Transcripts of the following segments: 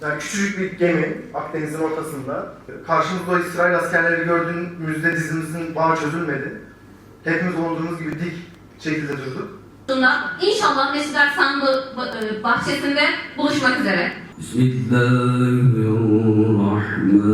Yani küçücük bir gemi Akdeniz'in ortasında. Karşımızda İsrail askerleri gördüğümüzde dizimizin bağı çözülmedi. Hepimiz olduğumuz gibi dik şekilde durduk. İnşallah Mescid-i Aksa'nın bahçesinde buluşmak üzere. Bismillahirrahmanirrahim.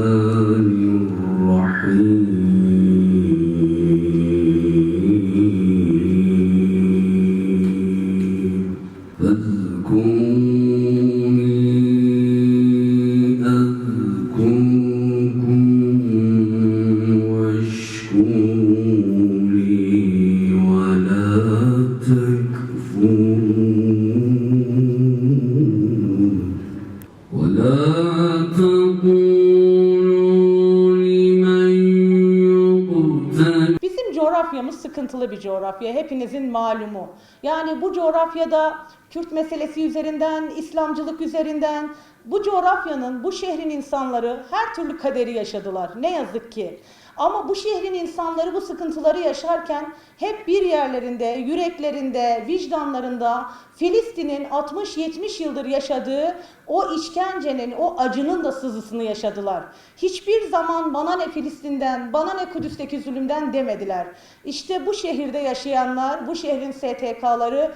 Bizim coğrafyamız sıkıntılı bir coğrafya, hepinizin malumu. Yani bu coğrafyada Kürt meselesi üzerinden, İslamcılık üzerinden, bu coğrafyanın, bu şehrin insanları her türlü kaderi yaşadılar. Ne yazık ki. Ama bu şehrin insanları bu sıkıntıları yaşarken hep bir yerlerinde, yüreklerinde, vicdanlarında Filistin'in 60-70 yıldır yaşadığı o işkencenin, o acının da sızısını yaşadılar. Hiçbir zaman bana ne Filistin'den, bana ne Kudüs'teki zulümden demediler. İşte bu şehirde yaşayanlar, bu şehrin STK'ları,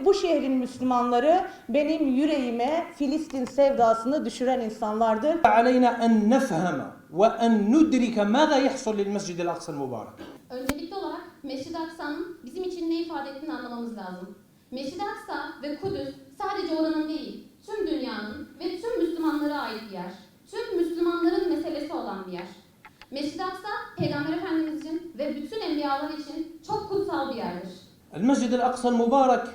bu şehrin Müslümanları benim yüreğime Filistin sevdasını düşüren insanlardır. علينا أن نفهم وأن ندرك ماذا يحصل للمسجد الأقصى المبارك. Öncelikli olarak Mescid-i Aksa'nın bizim için ne ifade ettiğini anlamamız lazım. Mescid-i Aksa ve Kudüs sadece oranın değil, tüm dünyanın ve tüm Müslümanlara ait bir yer. Tüm Müslümanların meselesi olan bir yer. Mescid-i Aksa, Peygamber Efendimiz'in ve bütün enbiyalar için çok kutsal bir yerdir. المسجد الأقصى المبارك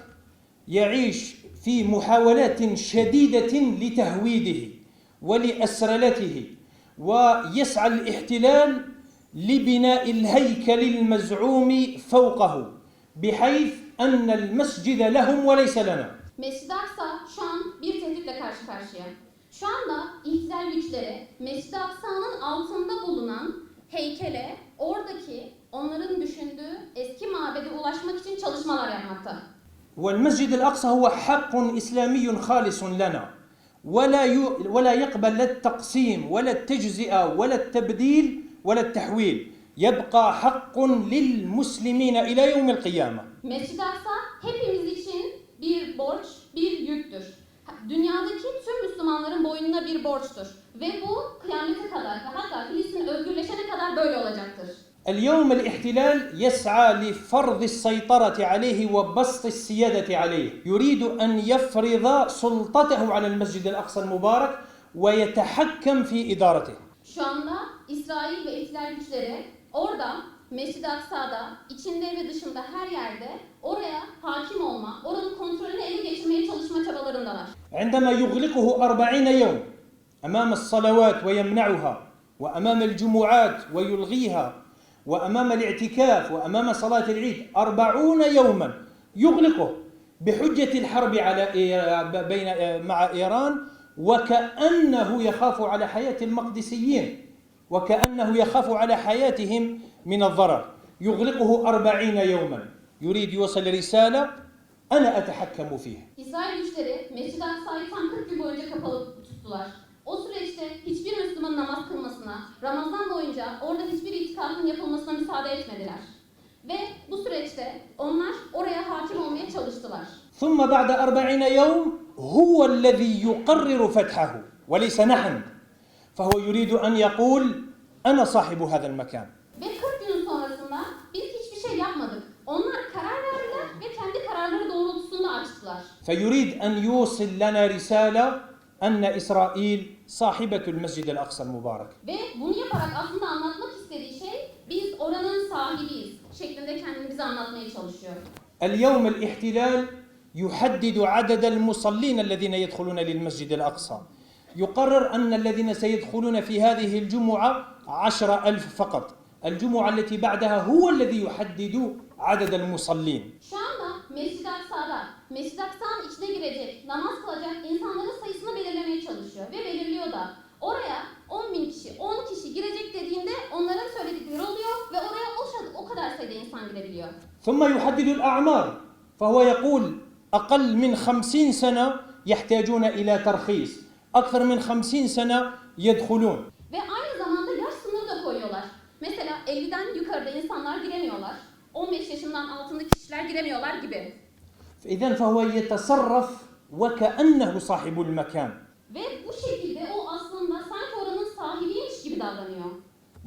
يعيش في محاولات شديدة لتهويده ولأسرلته ويسعى الاحتلال لبناء الهيكل المزعوم فوقه بحيث أن المسجد لهم وليس لنا. Mescid-i Aksa şu an bir tehditle karşı karşıya. Şu anda ihtilal güçleri Mescid-i Aksa'nın altında bulunan heykele, oradaki onların düşündüğü eski mabede ulaşmak için çalışmalar yapmakta. والمسجد الأقصى هو حق إسلامي خالص لنا ولا يقبل لا التقسيم ولا التجزئة ولا التبديل ولا التحويل يبقى حق للمسلمين إلى يوم القيامة. Mescid-i Aksa hepimiz için bir borç, bir yüktür. Dünyadaki tüm Müslümanların boynuna bir borçtur. Ve bu kıyamete kadar ve hatta Filistin özgürleşene kadar böyle olacaktır. اليوم الاحتلال يسعى لفرض السيطرة عليه وبسط السيادة عليه يريد أن يفرض سلطته على المسجد الأقصى المبارك ويتحكم في إدارته. Şu anda İsrail ve ihtilal güçleri orada Mescid-i Aksa'da içinde ve dışında her yerde oraya hakim olma, oranın kontrolünü ele geçirmeye çalışma çabalarındalar. عندما يغلقه 40 يوم أمام الصلوات ويمنعها وأمام الجمعات ويلغيها وأمام الاعتكاف وأمام صلاة العيد 40 يوما يغلقه بحجة الحرب على مع إيران وكأنه يخاف على حياة المقدسيين وكأنه يخاف على حياتهم من الضرر يغلقه 40 يوما يريد يوصل رسالة أنا أتحكم فيه. İsrail güçleri Mescid-i Aksa'yı tam 40 gün boyunca kapalı tuttular. O süreçte hiçbir Müslüman namaz kılmasına, Ramazan boyunca orada hiçbir itikafın yapılmasına müsaade etmediler. Ve bu süreçte onlar oraya hakim olmaya çalıştılar. ثم بعد 40 يوم هو الذي يقرر فتحه وليس نحن فهو يريد أن يقول أنا صاحب هذا المكان. Ve 40 gün sonrasında biz hiçbir şey yapmadık. Onlar karar verdiler ve kendi kararları doğrultusunda açtılar. فيريد أن يوصل لنا رسالة أن إسرائيل صاحبة المسجد الأقصى المبارك. Ve bunu yaparak aslında anlatmak istediği şey biz oranın sahibiyiz şeklinde kendini bize anlatmaya çalışıyor. اليوم الاحتلال يحدد عدد المصلين الذين يدخلون للمسجد الأقصى. يقرر أن الذين سيدخلون في هذه الجمعة 10,000 فقط. الجمعة التي بعدها هو الذي يحدد عدد المصلين. Şu anda Mescid-i Aksa'da, Mescid-i Aksa'nın içine girecek, namaz kılacak insanların sayısını belirlemeye çalışıyor ve belirliyor da. Oraya 10.000 kişi, 10 kişi girecek dediğinde onların söyledikleri oluyor ve oraya o kadar sayıda insan girebiliyor. ثم يحدد الأعمار فهو يقول أقل من 50 سنة يحتاجون إلى ترخيص أكثر من 50 سنة يدخلون. Ve aynı zamanda yaş sınırı da koyuyorlar. Mesela 50'den yukarıda insanlar giremiyorlar. 15 yaşından altındaki kişiler giremiyorlar gibi. إذن فهو يتصرف وكأنه صاحب المكان. Ve bu şekilde o aslında sanki oranın sahibiymiş gibi davranıyor.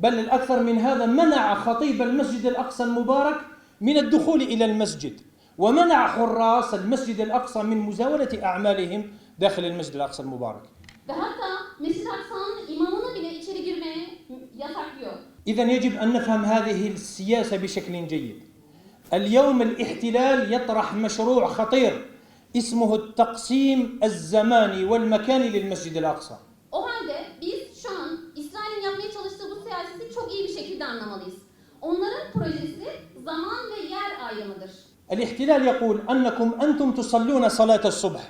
بل الأكثر من هذا منع خطيب المسجد الأقصى المبارك من الدخول إلى المسجد ومنع حراس المسجد الأقصى من مزاولة أعمالهم داخل المسجد الأقصى المبارك. Ve hatta Mescid-i Aksa'nın imamını bile içeri girmeye yasaklıyor. إذن يجب أن نفهم هذه السياسة بشكل جيد. اليوم الاحتلال يطرح مشروع خطير اسمه التقسيم الزماني والمكاني للمسجد الأقصى. O halde biz şu an İsrail'in yapmaya çalıştığı bu siyaseti çok iyi bir şekilde anlamalıyız. Onların projesi zaman ve yer ayrımıdır. الاحتلال يقول أنكم أنتم تصلون صلاة الصبح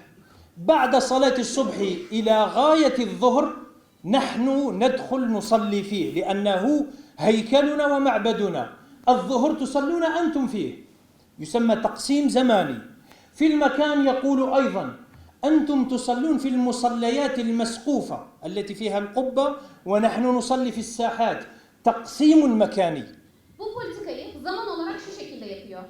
بعد صلاة الصبح إلى غاية الظهر نحن ندخل نصلي فيه لأنه هيكلنا ومعبدنا. الظهر تصلون أنتم فيه. يسمى تقسيم زماني. في المكان يقول أيضا أنتم تصلون في المصليات المسقوفة التي فيها القبة ونحن نصلي في الساحات. تقسيم مكاني. Bu politikayı zaman olarak şu şekilde yapıyor.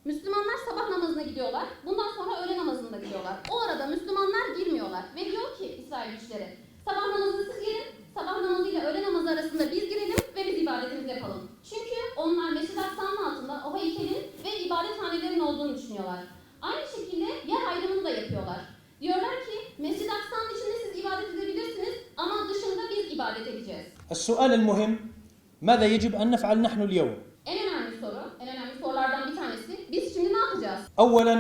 Müslümanlar sabah namazına gidiyorlar. Bundan sonra öğle namazına gidiyorlar. O arada Müslümanlar girmiyorlar. Ve diyor ki İsrail güçleri, sabah namazını siz girin, sabah namazı ile öğle namazı arasında biz girelim ve biz ibadetimizi yapalım. Çünkü onlar Mescid-i Aksa'nın altında o heykelin ve ibadethanelerin olduğunu düşünüyorlar. Aynı şekilde yer ayrımını da yapıyorlar. Diyorlar ki Mescid-i Aksa'nın içinde siz ibadet edebilirsiniz ama dışında biz ibadet edeceğiz. السؤال المهم ماذا يجب أن نفعل نحن اليوم؟ En önemli sorulardan bir tanesi, biz şimdi ne yapacağız? أولا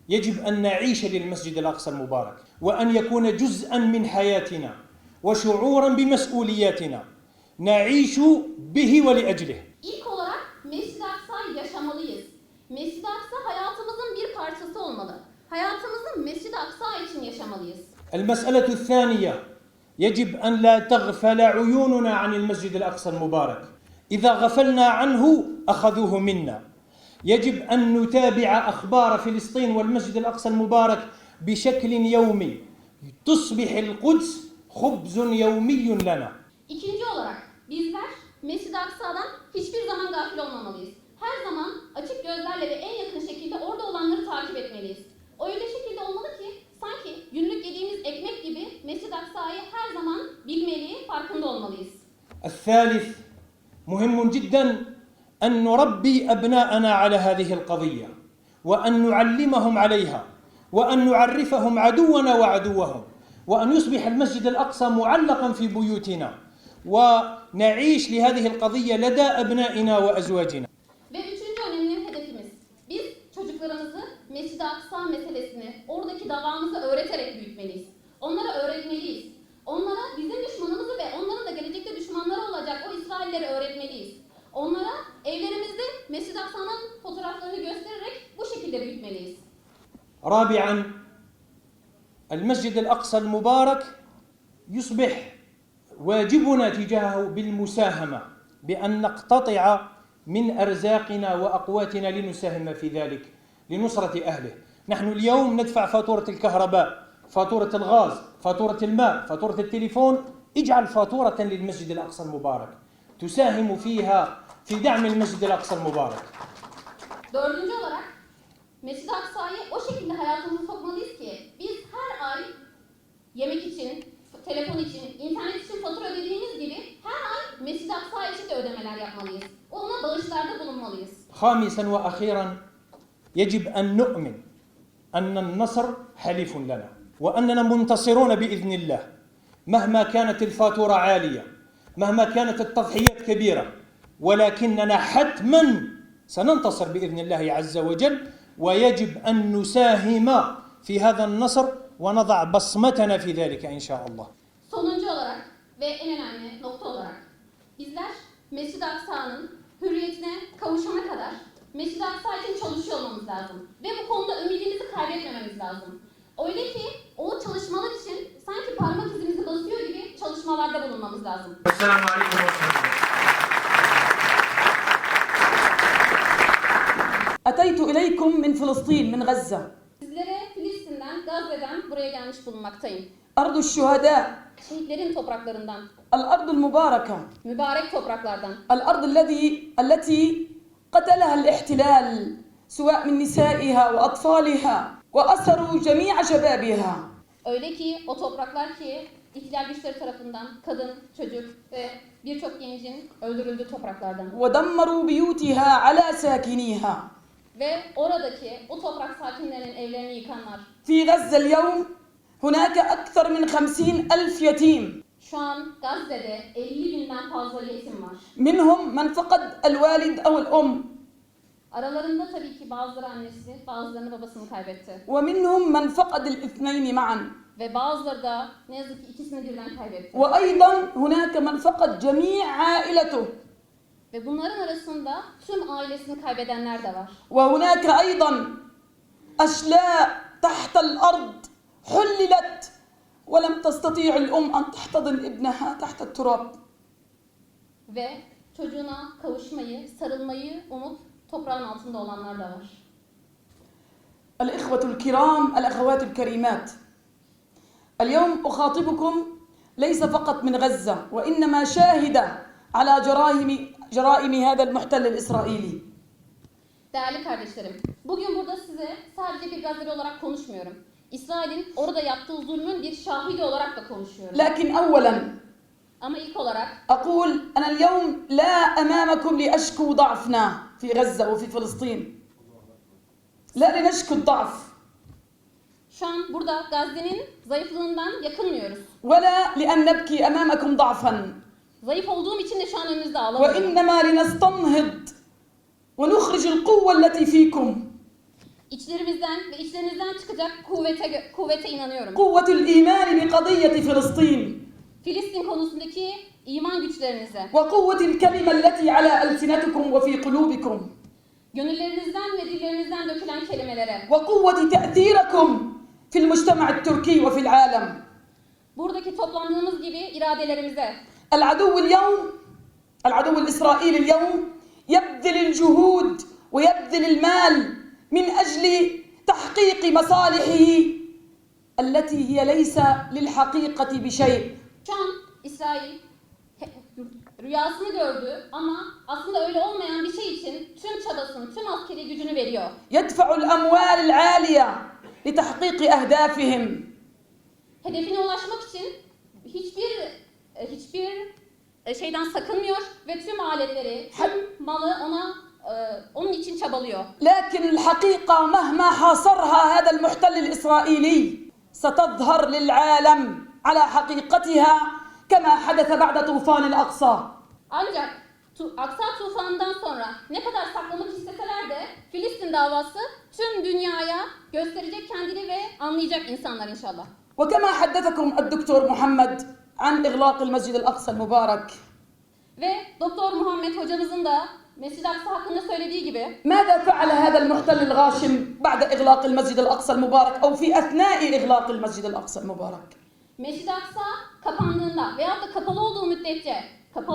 يجب أن نعيش للمسجد الأقصى المبارك وأن يكون جزءا من حياتنا وشعورا بمسؤولياتنا نعيش به ولأجله. İlk olarak Mescid-i Aksa'yı yaşamalıyız. Mescid-i Aksa hayatımızın bir parçası olmalı. Hayatımızı Mescid-i Aksa için yaşamalıyız. المسألة الثانية يجب أن لا تغفل عيوننا عن المسجد الأقصى المبارك. إذا غفلنا عنه أخذوه منا. يجب أن نتابع أخبار فلسطين والمسجد الأقصى المبارك بشكل يومي. تصبح القدس خبز يومي لنا. İkinci olarak bizler Mescid-i Aksa'dan hiçbir zaman gafil olmamalıyız. Her zaman açık gözlerle ve en yakın şekilde orada olanları takip etmeliyiz. Öyle şekilde olmalı ki sanki günlük yediğimiz ekmek gibi Mescid-i Aksa'yı her zaman bilmeli, farkında olmalıyız. الثالث مهم جدا أن نربي أبناءنا على هذه القضية وأن نعلمهم عليها وأن نعرفهم عدونا وعدوهم وأن يصبح المسجد الأقصى معلقا في بيوتنا ونعيش لهذه القضية لدى أبنائنا وأزواجنا. Ve üçüncü önemli hedefimiz, biz çocuklarımızı Mescid-i Aksa meselesini, oradaki davamızı öğreterek büyütmeliyiz. Onlara öğretmeliyiz. Onlara bizim düşmanımızı ve onların da gelecekte düşmanları olacak o İsrailleri öğretmeliyiz. Onlara evlerimizde Mescid-i Aksa'nın fotoğraflarını göstererek bu şekilde büyütmeliyiz. رابعا المسجد الأقصى المبارك يصبح واجبنا تجاهه بالمساهمة بأن نقتطع من أرزاقنا وأقواتنا لنساهم في ذلك لنصرة أهله. نحن اليوم ندفع فاتورة الكهرباء، فاتورة الغاز، فاتورة الماء، فاتورة التليفون. اجعل فاتورة للمسجد الأقصى المبارك تساهم فيها في دعم المسجد الأقصى المبارك. Dördüncü olarak Mescid-i Aksa'yı o şekilde hayatımıza sokmalıyız ki biz her ay yemek için, telefon için, internet için fatura ödediğimiz gibi her ay Mescid-i Aksa için de ödemeler yapmalıyız. Ona bağışlarda bulunmalıyız. خامسا وأخيرا يجب أن نؤمن أن النصر حليف لنا وأننا منتصرون بإذن الله مهما كانت الفاتورة عالية مهما كانت التضحيات كبيرة ولكننا حتما سننتصر بإذن الله عز وجل ويجب أن نساهم في هذا النصر ونضع بصمتنا في ذلك إن شاء الله. Sonuncu olarak ve en önemli nokta olarak bizler Mescid-i Aksa'nın hürriyetine kavuşana kadar Mescid-i Aksa için çalışıyor olmamız lazım. Ve bu konuda ümidimizi kaybetmememiz lazım. Öyle ki o çalışmalar için sanki parmak izimizi basıyor gibi çalışmalarda bulunmamız lazım. Esselamu Aleyküm ve Rahmetullah. أتيت إليكم من فلسطين من غزة. Sizlere Filistin'den, Gazze'den buraya gelmiş bulunmaktayım. أرض الشهداء، şehitlerin topraklarından, الأرض المباركة، mübarek topraklardan, الأرض التي قتلها الاحتلال سواء من نسائها وأطفالها وأسروا جميع شبابها. öyle ki o topraklar ki ihtilal güçleri tarafından kadın, çocuk ve birçok gencin öldürüldüğü topraklardan. ودمروا بيوتها على ساكنيها. Ve oradaki o toprak sakinlerinin evlerini yıkanlar. في غزة اليوم هناك أكثر من 50,000 يتيم، Şu an Gazze'de 50 binden fazla yetim var. منهم من فقد الوالد أو الأم، Aralarında tabii ki bazıları annesi, bazılarını babasını kaybetti. ومنهم من فقد الاثنين معا، Ve bazıları da ne yazık ki ikisini birden kaybetti. وأيضا هناك من فقد جميع عائلته، Ve bunların arasında tüm ailesini kaybedenler de var. وهناك أيضا أشلاء تحت الأرض حللت ولم تستطيع الأم أن تحتضن ابنها تحت التراب. Ve çocuğuna kavuşmayı, sarılmayı umup toprağın altında olanlar da var. الإخوة الكرام، الأخوات الكريمات، اليوم أخاطبكم ليس فقط من غزة، وإنما شاهدة على جرائم هذا المحتل الإسرائيلي. Değerli kardeşlerim, bugün burada size sadece bir Gazze'li olarak konuşmuyorum. İsrail'in orada yaptığı zulmün bir şahidi olarak da konuşuyorum. لكن أولا Ama ilk olarak أقول أنا اليوم لا أمامكم لأشكو ضعفنا في غزة وفي فلسطين، لا لنشكو الضعف şu an burada Gazze'nin zayıflığından yakınmıyoruz. ولا لأن نبكي أمامكم ضعفا، Zayıf olduğum için de şu an önünüzde ağlamıyorum. وإنما لنستنهض ونخرج القوة التي فيكم، İçlerimizden ve içlerinizden çıkacak kuvvete inanıyorum. قوة الإيمان بقضية فلسطين، Filistin konusundaki iman güçlerinize, وقوة الكلمة التي على ألسنتكم وفي قلوبكم، gönüllerinizden ve dillerinizden dökülen kelimelere, وقوة تأثيركم في المجتمع التركي وفي العالم. buradaki toplandığımız gibi iradelerimize. العدو الإسرائيلي اليوم يبذل الجهود ويبذل المال من أجل تحقيق مصالحه التي هي ليس للحقيقة بشيء. Şu an İsrail rüyasını gördü ama aslında öyle olmayan bir şey için tüm çabasını, tüm askeri gücünü veriyor. يدفع الأموال العالية لتحقيق أهدافهم. Hedefine ulaşmak için hiçbir şeyden sakınmıyor ve tüm aletleri, tüm malı onun için çabalıyor. لكن الحقيقة مهما حاصرها هذا المحتل الإسرائيلي ستظهر للعالم على حقيقتها كما حدث بعد طوفان الأقصى. Ancak Aksa tufanından sonra ne kadar saklamak isteseler de Filistin davası tüm dünyaya gösterecek kendini ve anlayacak insanlar inşallah. وكما حدثكم الدكتور محمد عن إغلاق المسجد الأقصى المبارك. Ve Doktor Muhammed hocamızın da Mescid-i Aksa hakkında söylediği gibi ماذا فعل هذا المحتل الغاشم بعد إغلاق المسجد الأقصى المبارك أو في أثناء إغلاق المسجد الأقصى المبارك؟ Mescid-i Aksa kapandığında veyahut da kapalı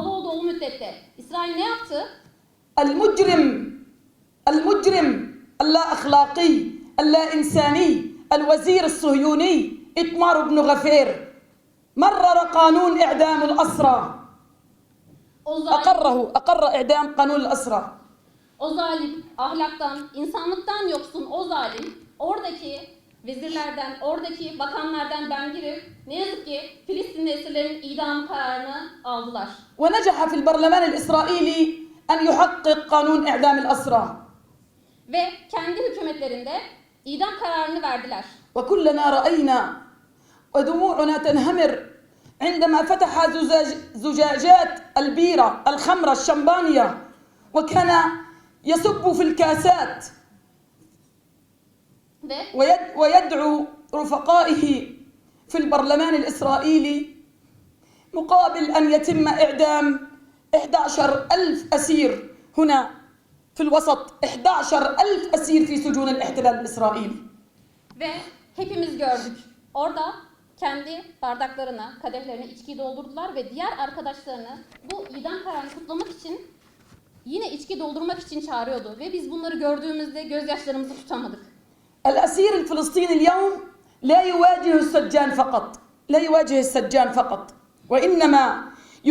olduğu müddette İsrail ne yaptı? المجرم اللا أخلاقي اللا إنساني الوزير الصهيوني إتمار بن غفير مرر قانون إعدام الأسرى، أقر إعدام قانون الأسرى. O zalim, ahlaktan, insanlıktan yoksun o zalim, oradaki vezirlerden, oradaki bakanlardan ben girip ne yazık ki Filistinli esirlerin idam kararını aldılar. ونجح في البرلمان الإسرائيلي أن يحقق قانون إعدام الأسرى. Ve kendi hükümetlerinde idam kararını verdiler. وكلنا رأينا ودموعنا تنهمر عندما فتح زجاجات البيرة الخمرة الشمبانية وكان يصب في الكاسات ويدعو رفقائه في البرلمان الإسرائيلي مقابل أن يتم إعدام 11,000 أسير هنا في الوسط، 11,000 أسير في سجون الاحتلال الإسرائيلي. Ve hepimiz gördük. Orada kendi bardaklarına, kadehlerine içkiyi doldurdular ve diğer arkadaşlarını bu idam kararını kutlamak için yine içki doldurmak için çağırıyordu. Ve biz bunları gördüğümüzde gözyaşlarımızı tutamadık. الأسير الفلسطيني اليوم لا يواجه السجان فقط، لا يواجه السجان فقط، وإنما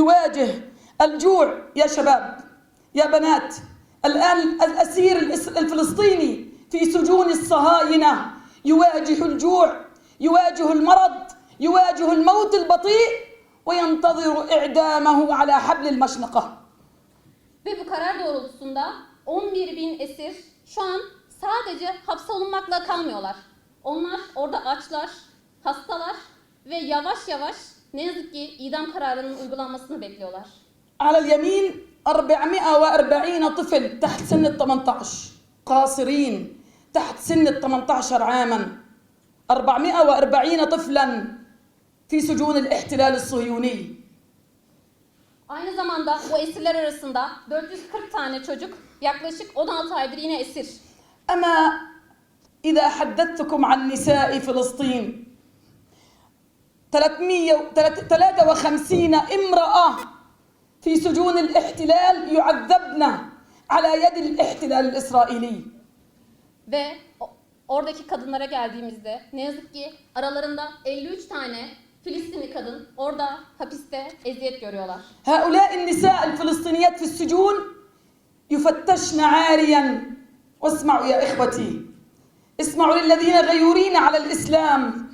يواجه الجوع. يا شباب، يا بنات، الآن الأسير الفلسطيني في سجون الصهاينة يواجه الجوع، يواجه المرض، يواجه الموت البطيء، وينتظر إعدامه على حبل المشنقة. Ve bu karar doğrultusunda 11.000 esir şu an sadece hapse alınmakla kalmıyorlar. Onlar orada açlar, hastalar ve yavaş yavaş ne yazık ki idam kararının uygulanmasını bekliyorlar. على اليمين 440 طفل تحت سن ال 18 قاصرين تحت سن ال 18 عاما. 440 طفلا في سجون الاحتلال الصهيوني. Aynı zamanda bu esirler arasında 440 tane çocuk yaklaşık 16 aydır yine esir. أما إذا حدثتكم عن نساء فلسطين 353 امرأة في سجون الاحتلال يعذبن على يد الاحتلال الإسرائيلي. Ve oradaki kadınlara geldiğimizde ne yazık ki aralarında 53 tane Filistinli kadın orada hapiste eziyet görüyorlar. هؤلاء النساء الفلسطينيات في السجون يفتشن عاريا. واسمعوا يا إخوتي، اسمعوا للذين غيورين على الإسلام.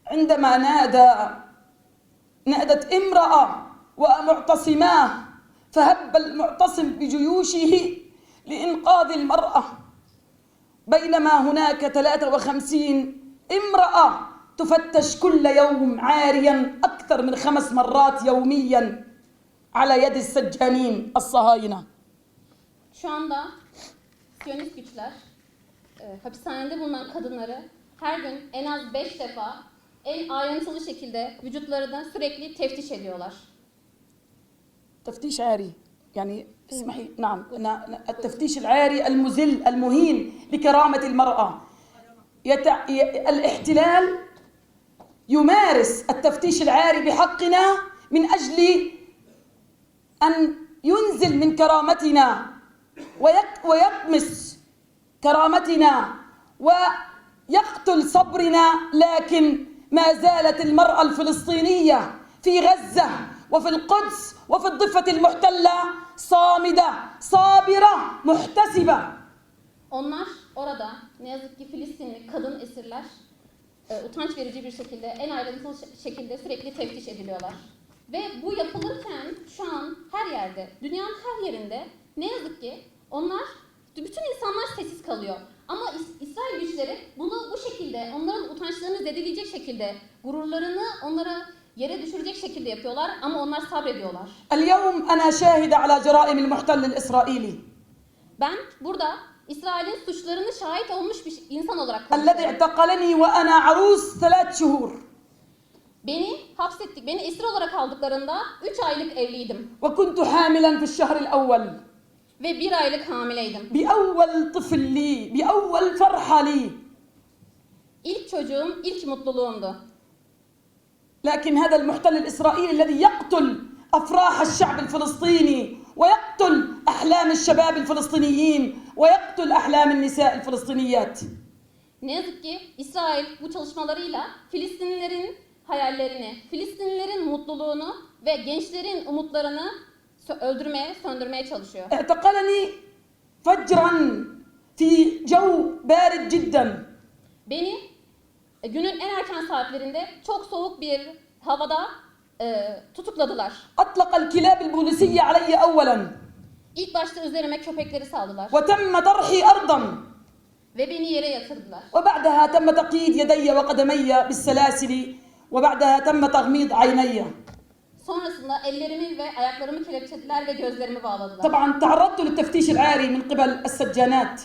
عندما نادت امرأة ومعتصماه فهب المعتصم بجيوشه لإنقاذ المرأة، بينما هناك 53 امرأة تفتش كل يوم عاريا أكثر من 5 مرات يوميا على يد السجانين الصهاينة. Şu anda Siyonist güçler hapishanede bulunan kadınları her gün en az 5 defa en ayrıntılı şekilde vücutlarını sürekli teftiş ediyorlar. تفتيش عاري يعني اسمحي نعم التفتيش العاري المذل المهين لكرامة المرأة. الاحتلال يمارس التفتيش العاري بحقنا من أجل أن ينزل من كرامتنا ويطمس كرامتنا ويقتل صبرنا. لكن ما زالت المرأة الفلسطينية في غزة وفي القدس وفي الضفة المحتلة صامدة صابرة محتسبة. Onlar orada ne yazık ki Filistinli kadın esirler utanç verici bir şekilde en ayrıntılı şekilde sürekli teftiş ediliyorlar. Ve bu yapılırken şu an her yerde, dünyanın her yerinde ne yazık ki bütün insanlar sessiz kalıyor. Ama İsrail güçleri bunu bu şekilde, onların utançlarını zedeleyecek şekilde, gururlarını onlara yere düşürecek şekilde yapıyorlar ama onlar sabrediyorlar. اليوم أنا شاهدة على جرائم المحتل الإسرائيلي. Ben burada İsrail'in suçlarını şahit olmuş bir insan olarak الذي konuşuyorum. اعتقلني وأنا عروس 3 شهور. Beni esir olarak aldıklarında 3 aylık evliydim. وكنت حاملا في الشهر الأول. Ve 1 aylık hamileydim. بأول طفل لي، بأول فرحة لي. İlk çocuğum, ilk mutluluğumdu. لكن هذا المحتل الإسرائيلي الذي يقتل أفراح الشعب الفلسطيني ويقتل أحلام الشباب الفلسطينيين ويقتل أحلام النساء الفلسطينيات. Ne yazık ki İsrail bu çalışmalarıyla Filistinlilerin hayallerini, Filistinlilerin mutluluğunu ve gençlerin umutlarını söndürmeye çalışıyor. اعتقلني فجرا في جو بارد جدا. Beni günün en erken saatlerinde çok soğuk bir havada tutukladılar. أطلق الكلاب البوليسية علي أولا. İlk başta üzerime köpekleri saldılar وتم طرحي أرضا. ve beni yere yatırdılar. وبعدها تم تقييد يدي وقدمي بالسلاسل وبعدها تم تغميض عيني. Sonrasında ellerimi ve ayaklarımı kelepçelediler ve gözlerimi bağladılar. طبعا تعرضت للتفتيش العاري من قبل السجانات.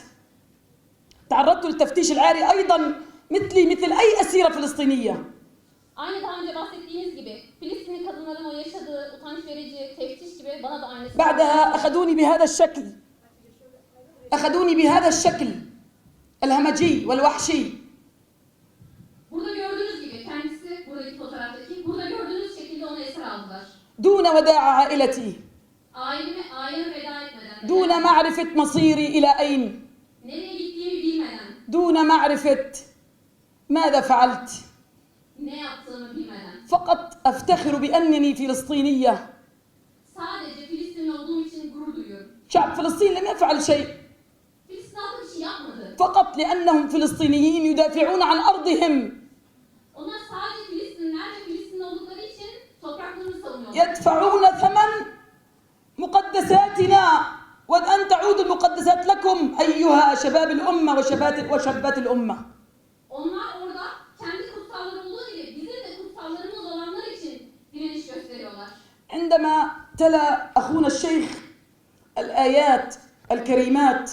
تعرضت للتفتيش العاري أيضا مثل أي أسيرة فلسطينية. Aynı daha önce bahsettiğiniz gibi Filistinli kadınların o yaşadığı utanç verici teftiş gibi bana da aynısı. بعدها أخذوني بهذا الشكل. أخذوني بهذا الشكل الهمجي والوحشي. Burada gördüğünüz gibi kendisi buradaki fotoğraftaki burada gördüğünüz şekilde onu esir aldılar. دون وداع عائلتي. Aileme veda etmeden. دون معرفة مصيري إلى أين. Nereye gittiğimi bilmeden. دون معرفة ماذا فعلت. ne yaptığımı bilmeden. فقط أفتخر بأنني فلسطينية. Sadece Filistinli olduğum için gurur duyuyorum. شعب فلسطين لم يفعل شيء Filistin halkı bir şey yapmadı. فقط لأنهم فلسطينيين يدافعون عن أرضهم Onlar sadece Filistinler ve Filistinli oldukları için topraklarını savunuyorlar. يدفعون ثمن مقدساتنا وأن تعود المقدسات لكم أيها شباب الأمة وشابات الأمة. Onlar orada kendi kutsalları olduğu gibi bizim de kutsallarımız olanlar için direniş gösteriyorlar. عندما تلا أخونا الشيخ الآيات الكريمات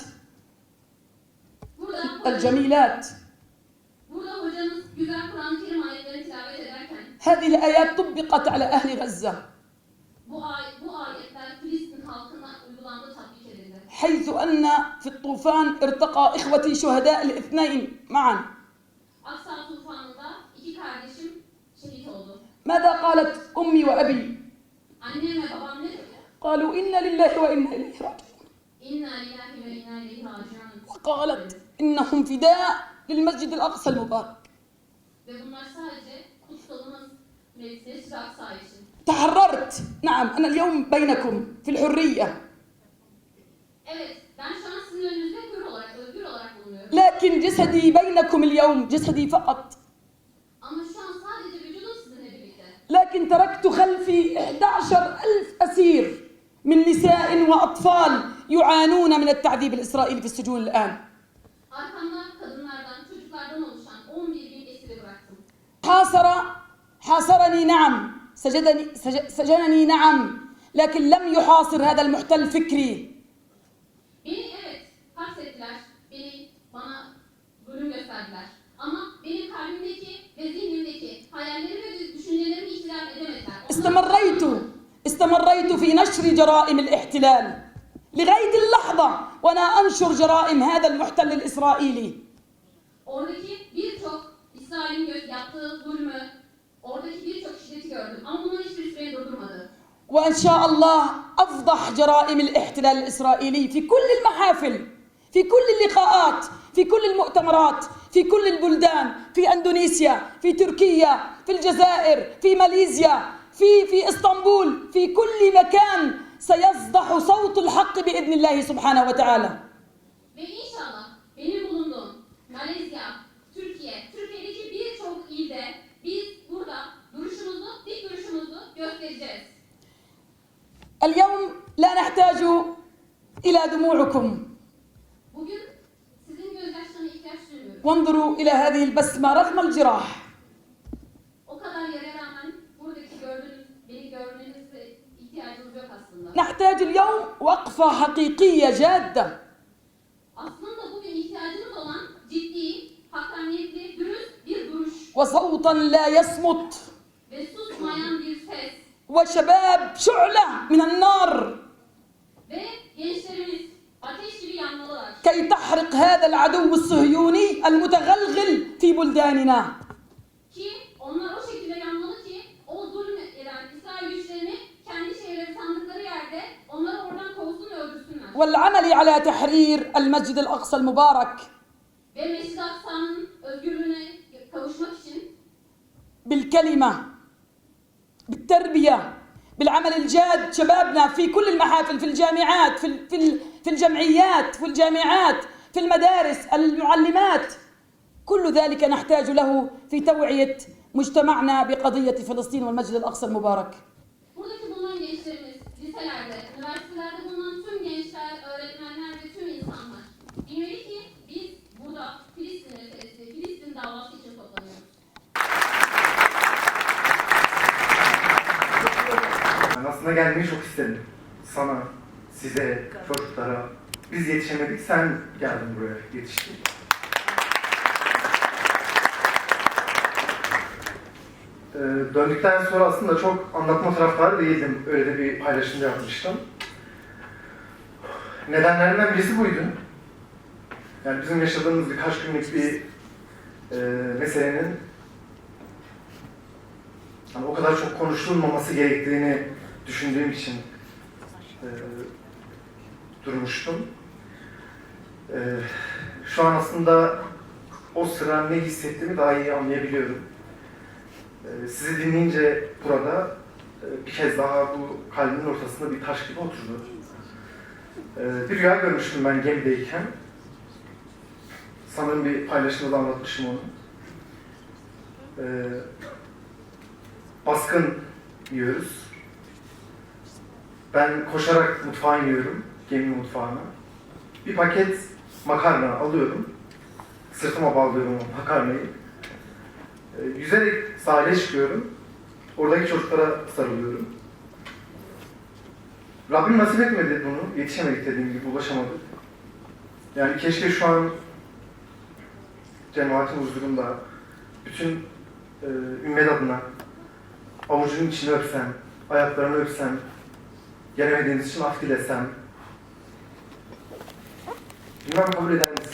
الجميلات Burada hocamız güzel Kur'an-ı Kerim ayetlerini tilavet ederken هذه الآيات طبقت على أهل غزة bu ayetler Filistin halkına uygulandı, tatbik edildi. حيث أن في الطوفان ارتقى إخوتي شهداء الاثنين معا. Aksa tufanında iki kardeşim şehit oldu. ماذا قالت أمي وأبي؟ Annem ve babam ne dedi? قالوا إنا لله وإنا إليه راجعون. İnna lillahi ve inna ileyhi raciun. وقالت إنهم فداء للمسجد الأقصى المبارك. Ve bunlar sadece kutsalımız Mescid-i Aksa için. تحررت. نعم أنا اليوم بينكم في الحرية. Evet, ben şu an sizin önünüzde özgür olarak bulunuyorum. لكن جسدي بينكم اليوم جسدي فقط. Ama şu an sadece vücudum sizinle birlikte. لكن تركت خلفي 11,000 أسير من نساء وأطفال يعانون من التعذيب الإسرائيلي في السجون الآن. Arkamda kadınlardan, çocuklardan oluşan 11.000 esiri bıraktım. حاصرني نعم سجنني نعم لكن لم يحاصر هذا المحتل فكري. Beni evet hapsettiler, bana zulüm gösterdiler. Ama benim kalbimdeki ve zihnimdeki hayallerimi ve düşüncelerimi ihtilal edemediler. استمريت في نشر جرائم الاحتلال لغاية اللحظة وأنا أنشر جرائم هذا المحتل الإسرائيلي. Oradaki birçok İsrail'in yaptığı zulmü, oradaki birçok şiddeti gördüm. Ama bunların hiçbirisi beni durdurmadı. وإن شاء الله أفضح جرائم الاحتلال الإسرائيلي في كل المحافل، في كل اللقاءات، في كل المؤتمرات، في كل البلدان، في أندونيسيا، في تركيا، في الجزائر، في ماليزيا، في إسطنبول، في كل مكان سيصدح صوت الحق بإذن الله سبحانه وتعالى. Ve inşallah benim bulunduğum Malezya, Türkiye'deki birçok ilde biz burada dik duruşumuzu göstereceğiz. اليوم لا نحتاج إلى دموعكم. Bugün sizin gözyaşlarına ihtiyaç duymuyoruz. وانظروا إلى هذه البسمة رغم الجراح. O kadar yere rağmen buradaki beni görmenize ihtiyacımız yok aslında. نحتاج اليوم وقفة حقيقية جادة. Aslında bugün ihtiyacımız olan ciddi, hakkaniyetli, dürüst bir duruş وصوتا لا يصمت. ve susmayan bir ses وشباب شعلة من النار ve gençlerimiz ateş gibi yanmalılar. كي تحرق هذا العدو الصهيوني المتغلغل في بلداننا. Ki onlar o şekilde yanmalı ki o zulüm eden İsrail güçlerini kendi şehirleri sandıkları yerde onları oradan kovsun ve öldürsünler. والعمل على تحرير المسجد الأقصى المبارك Ve Mescid-i Aksa'nın özgürlüğüne kavuşmak için بالكلمة، بالتربية، بالعمل الجاد شبابنا في كل المحافل، في الجامعات، في الجمعيات، في الجامعات، في المدارس، المعلمات، كل ذلك نحتاج له في توعية مجتمعنا بقضية فلسطين والمسجد الأقصى المبارك. buradaki bulunan gençlerimiz, liselerde, üniversitelerde bulunan tüm gençler, öğretmenler ve tüm insanlar bilmeli ki biz burada Filistin meselesi, Filistin davası için toplanıyoruz. Ben aslında gelmeyi çok istedim. Sana, size, çocuklara. Biz yetişemedik, sen geldin buraya, yetiştin. Döndükten sonra aslında çok anlatma taraftarı değildim. Öyle de bir paylaşım yapmıştım. Nedenlerinden birisi buydu. Yani bizim yaşadığımız birkaç günlük bir meselenin yani o kadar çok konuşulmaması gerektiğini düşündüğüm için durmuştum. Şu an aslında o sıra ne hissettiğimi daha iyi anlayabiliyorum. Sizi dinleyince burada bir kez daha bu kalbimin ortasında bir taş gibi oturdu. Bir rüya görmüştüm ben gemideyken. Sanırım bir paylaşımda da anlatmışım onu. Baskın yiyoruz. Ben koşarak mutfağa iniyorum, gemi mutfağına. Bir paket makarna alıyorum. Sırtıma bağlıyorum o makarnayı. Yüzerek sahile çıkıyorum. Oradaki çocuklara sarılıyorum. Rabbim nasip etmedi bunu. Yetişemedik, dediğim gibi ulaşamadık. Yani keşke şu an cemaatin huzurunda bütün ümmet adına avucunun içini öpsem, ayaklarını öpsem, gelemediğiniz için af dilesem. Bilmem kabul eder misiniz?